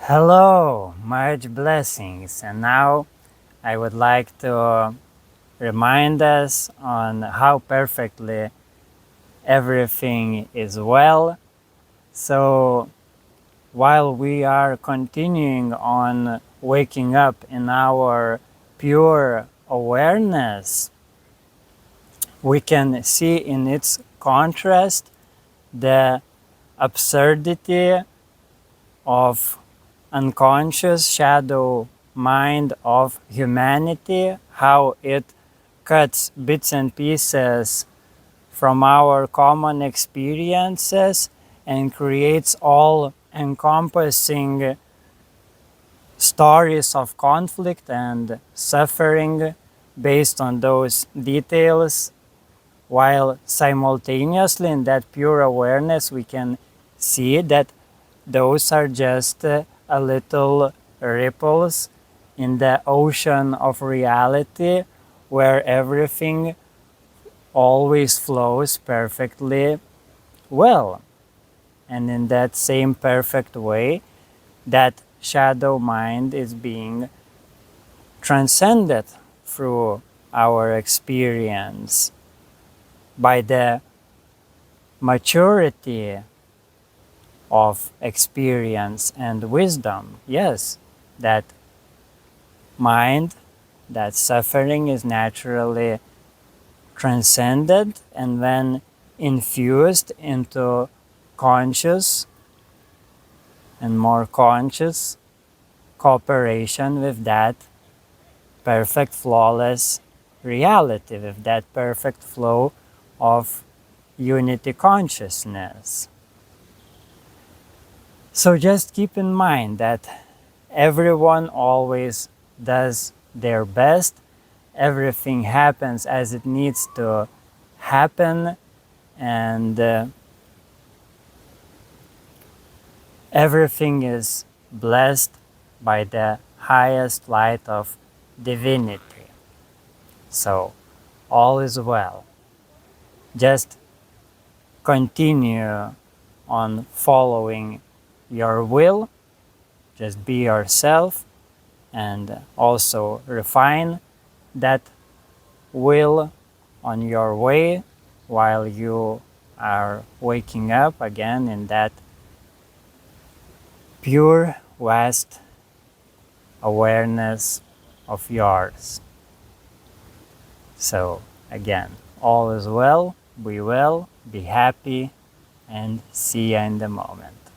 Hello, much blessings. And now I would like to remind us on how perfectly everything is well. So while we are continuing on waking up in our pure awareness, we can see in its contrast the absurdity of unconscious shadow mind of humanity, how it cuts bits and pieces from our common experiences and creates all encompassing stories of conflict and suffering based on those details, while simultaneously in that pure awareness we can see that those are just a little ripples in the ocean of reality where everything always flows perfectly well. And in that same perfect way, that shadow mind is being transcended through our experience by the maturity of experience and wisdom. Yes, that mind, that suffering is naturally transcended and then infused into conscious and more conscious cooperation with that perfect, flawless reality, with that perfect flow of unity consciousness. So just keep in mind that everyone always does their best. Everything happens as it needs to happen, and everything is blessed by the highest light of divinity. So all is well. Just continue on following your will. Just be yourself and also refine that will on your way while you are waking up again in that pure, vast awareness of yours. So again, all is well, be happy, and see you in the moment.